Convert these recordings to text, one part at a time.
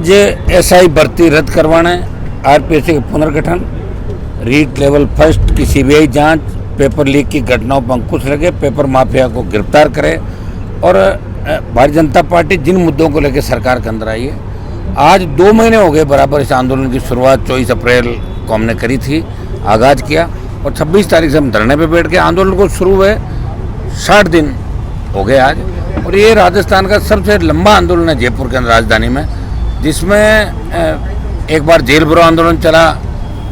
जे SI भर्ती रद्द करवाना है, आरपीएससी का पुनर्गठन, रीट लेवल फर्स्ट की सीबीआई जांच, पेपर लीक की घटनाओं पर अंकुश लगे, पेपर माफिया को गिरफ्तार करे और भारतीय जनता पार्टी जिन मुद्दों को लेकर सरकार के अंदर आई है, आज 2 महीने हो गए बराबर इस आंदोलन की शुरुआत 24 अप्रैल को हमने करी थी, आगाज़ किया और 26 तारीख से हम धरने पे बैठ के आंदोलन को शुरू हुए 60 दिन हो गए आज। और ये राजस्थान का सबसे लंबा आंदोलन है जयपुर के अंदर राजधानी में, जिसमें एक बार जेल भरो आंदोलन चला।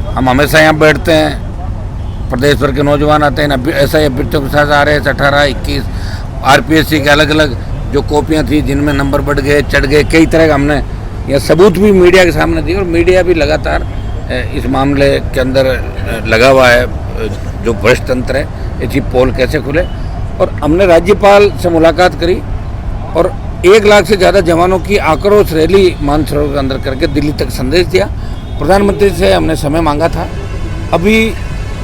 हम हमेशा यहाँ बैठते हैं, प्रदेश भर के नौजवान आते हैं, ऐसा अभ्यर्थियों के साथ आ रहे हैं 18, 21 आरपीएससी के अलग अलग जो कॉपियाँ थी जिनमें नंबर बढ़ गए, चढ़ गए, कई तरह का हमने यह सबूत भी मीडिया के सामने दिए और मीडिया भी लगातार इस मामले के अंदर लगा हुआ है। जो भ्रष्ट तंत्र है, इसकी पोल कैसे खुले। और हमने राज्यपाल से मुलाकात करी और 1 लाख से ज़्यादा जवानों की आक्रोश रैली मानसरोवर के अंदर करके दिल्ली तक संदेश दिया। प्रधानमंत्री से हमने समय मांगा था, अभी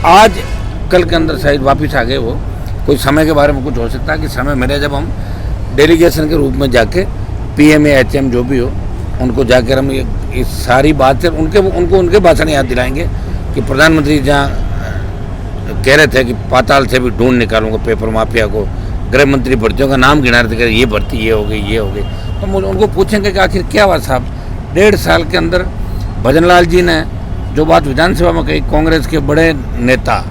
आज कल के अंदर शायद वापस आ गए वो। कोई समय के बारे में कुछ हो सकता है कि समय मिले जब हम डेलीगेशन के रूप में जाके पीएम या एचएम जो भी हो उनको जाकर हम ये सारी बात से उनको उनके भाषण याद दिलाएंगे कि प्रधानमंत्री जहाँ कह रहे थे कि पाताल से भी ढूंढ निकालूंगा पेपर माफिया को, गृह मंत्री भर्तियों का नाम गिना रहे थे, ये भर्ती ये हो गई, तो हम उनको पूछेंगे कि आखिर क्या हुआ साहब। 1.5 साल के अंदर भजनलाल जी ने जो बात विधानसभा में कही, कांग्रेस के बड़े नेता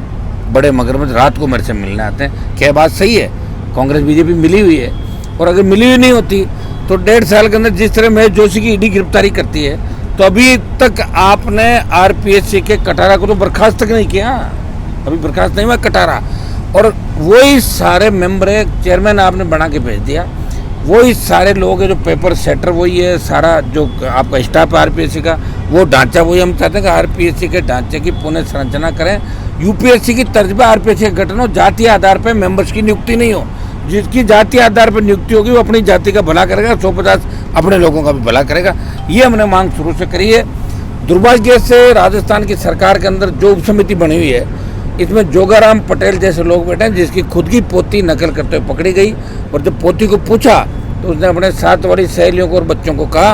बड़े मगरमच्छ रात को मेरे से मिलने आते हैं, क्या बात सही है? कांग्रेस बीजेपी मिली हुई है और अगर मिली हुई नहीं होती तो 1.5 साल के अंदर जिस तरह महेश जोशी की ईडी गिरफ्तारी करती है, तो अभी तक आपने आरपीएससी के कटारा को तो बर्खास्त तक नहीं किया, अभी बर्खास्त नहीं हुआ कटारा। और वही सारे मेंबर चेयरमैन आपने बना के भेज दिया, वही सारे लोग हैं जो पेपर सेटर वही है, सारा जो आपका स्टाफ है आरपीएससी का वो ढांचा वही। हम चाहते हैं कि आरपीएससी के ढांचे की पुनः संरचना करें, यूपीएससी की तर्ज पर आरपीएससी का गठन हो, जातीय आधार पर मेंबर्स की नियुक्ति नहीं हो। जिसकी जातीय आधार पर नियुक्ति होगी वो अपनी जाति का भला करेगा, 150 अपने लोगों का भी भला करेगा। ये हमने मांग शुरू से करी है। दुर्भाग्य से राजस्थान की सरकार के अंदर जो उपसमिति बनी हुई है, इसमें जोगाराम पटेल जैसे लोग बैठे हैं, जिसकी खुद की पोती नकल करते हुए पकड़ी गई। और जब पोती को पूछा तो उसने अपने साथ वाली सहेलियों को और बच्चों को कहा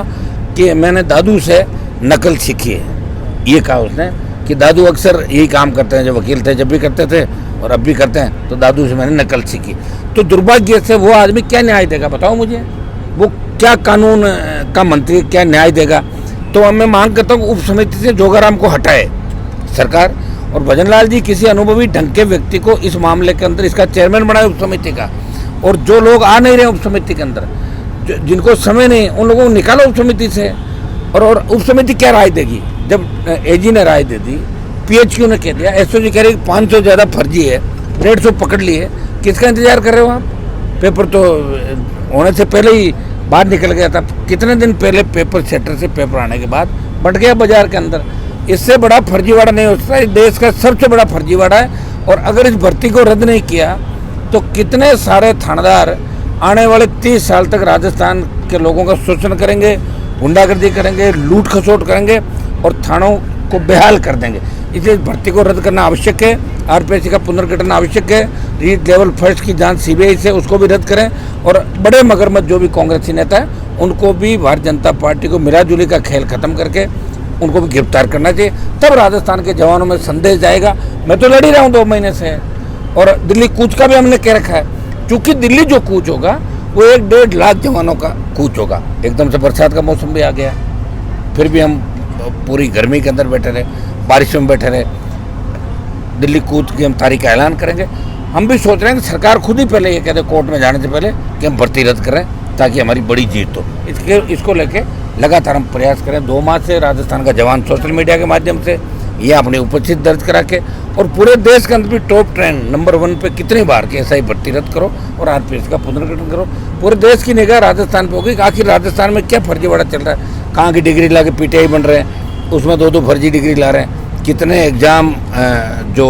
कि मैंने दादू से नकल सीखी है। ये कहा उसने कि दादू अक्सर यही काम करते हैं, जो वकील थे जब भी करते थे और अब भी करते हैं, तो दादू से मैंने नकल सीखी। तो दुर्भाग्य से वो आदमी क्या न्याय देगा बताओ मुझे? वो क्या कानून का मंत्री क्या न्याय देगा? तो मैं मांग करता हूँ उप समिति से जोगाराम को हटाए सरकार, और भजनलाल जी किसी अनुभवी ढंग के व्यक्ति को इस मामले के अंदर इसका चेयरमैन बनाए उप समिति का। और जो लोग आ नहीं रहे उप समिति के अंदर, जिनको समय नहीं, उन लोगों को निकालो उप समिति से। और उप समिति क्या राय देगी? जब एजी ने राय दे दी, पीएचक्यू ने कह दिया, एसओजी कह रही 500 ज़्यादा फर्जी है, 150 पकड़ लिए, किसका इंतजार कर रहे हो आप? पेपर तो होने से पहले ही बाहर निकल गया था, कितने दिन पहले पेपर सेटर से पेपर आने के बाद बट गया बाजार के अंदर। इससे बड़ा फर्जीवाड़ा नहीं हो सकता, इस देश का सबसे बड़ा फर्जीवाड़ा है। और अगर इस भर्ती को रद्द नहीं किया तो कितने सारे थानेदार आने वाले 30 साल तक राजस्थान के लोगों का शोषण करेंगे, गुंडागर्दी करेंगे, लूट खसोट करेंगे और थानों को बेहाल कर देंगे। इसलिए भर्ती को रद्द करना आवश्यक है, आरपीएससी का पुनर्गठन आवश्यक है, रीट लेवल फर्स्ट की जांच सीबीआई से उसको भी रद्द करें और बड़े मगरमच्छ जो भी कांग्रेसी नेता है उनको भी भारतीय जनता पार्टी को मिलाजुली का खेल खत्म करके उनको भी गिरफ्तार करना चाहिए। तब राजस्थान के जवानों में संदेश जाएगा। मैं तो लड़ ही रहा हूँ 2 महीने से, और दिल्ली कूच का भी हमने कह रखा है, क्योंकि दिल्ली जो कूच होगा वो 1-1.5 लाख जवानों का कूच होगा। एकदम से बरसात का मौसम भी आ गया, फिर भी हम पूरी गर्मी के अंदर बैठे रहे, बारिशों में बैठे रहे। दिल्ली कूच की हम तारीख का ऐलान करेंगे। हम भी सोच रहे हैं कि सरकार खुद ही पहले ये कहते कोर्ट में जाने से पहले कि हम भर्ती रद्द करें ताकि हमारी बड़ी जीत हो। इसको लेके लगातार हम प्रयास करें। 2 माह से राजस्थान का जवान सोशल मीडिया के माध्यम से ये अपनी उपस्थिति दर्ज करा के और पूरे देश के अंदर भी टॉप ट्रेंड नंबर 1 पे कितनी बार कि ऐसा ही भर्ती रद्द करो और आरपीएससी का पुनर्गठन करो। पूरे देश की निगाह राजस्थान पे होगी कि आखिर राजस्थान में क्या फर्जीवाड़ा चल रहा है। कहाँ की डिग्री ला के पीटीआई बन रहे हैं, उसमें 2-2 फर्जी डिग्री ला रहे हैं। कितने एग्जाम जो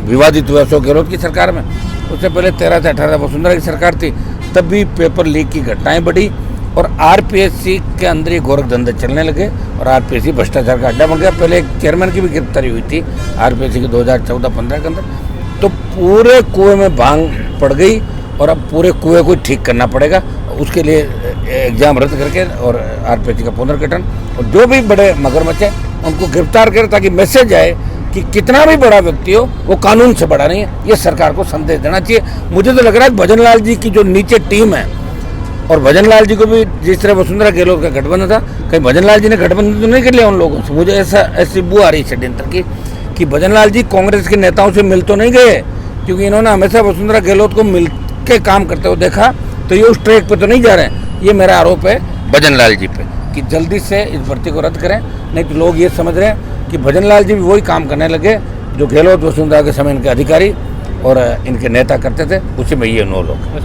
विवादित हुए अशोक गहलोत की सरकार में, उससे पहले 13 से 18 वसुंधरा की सरकार थी, तब भी पेपर लीक की घटनाएं बढ़ी और आरपीएससी के अंदर ये गोरख धंधे चलने लगे और आरपीएससी भ्रष्टाचार का अड्डा बन गया। पहले एक चेयरमैन की भी गिरफ्तारी हुई थी आरपीएससी के 2014-15 के अंदर। तो पूरे कुएं में भांग पड़ गई और अब पूरे कुएं को ठीक करना पड़ेगा। उसके लिए एग्जाम रद्द करके और आरपीएससी का पुनर्गठन, और जो भी बड़े मगरमच्छ हैं उनको गिरफ्तार करें, ताकि मैसेज आए कि कितना भी बड़ा व्यक्ति हो वो कानून से बड़ा नहीं है। ये सरकार को संदेश देना चाहिए। मुझे तो लग रहा है भजन लाल जी की जो नीचे टीम है, और भजन लाल जी को भी जिस तरह वसुंधरा गहलोत का गठबंधन था, कहीं भजन लाल जी ने गठबंधन तो नहीं कर लिया उन लोगों से। मुझे ऐसी बू आ रही षड्यंत्र की कि भजन लाल जी कांग्रेस के नेताओं से मिल तो नहीं गए, क्योंकि इन्होंने हमेशा वसुंधरा गहलोत को मिल के काम करते हुए देखा, तो ये उस ट्रैक पे तो नहीं जा रहे हैं। ये मेरा आरोप है भजन लाल जी पे कि जल्दी से इस भर्ती को रद्द करें, नहीं तो लोग ये समझ रहे हैं कि भजन लाल जी भी वही काम करने लगे जो गहलोत वसुंधरा के समय इनके अधिकारी और इनके नेता करते थे, उसी में ये 9 लोग।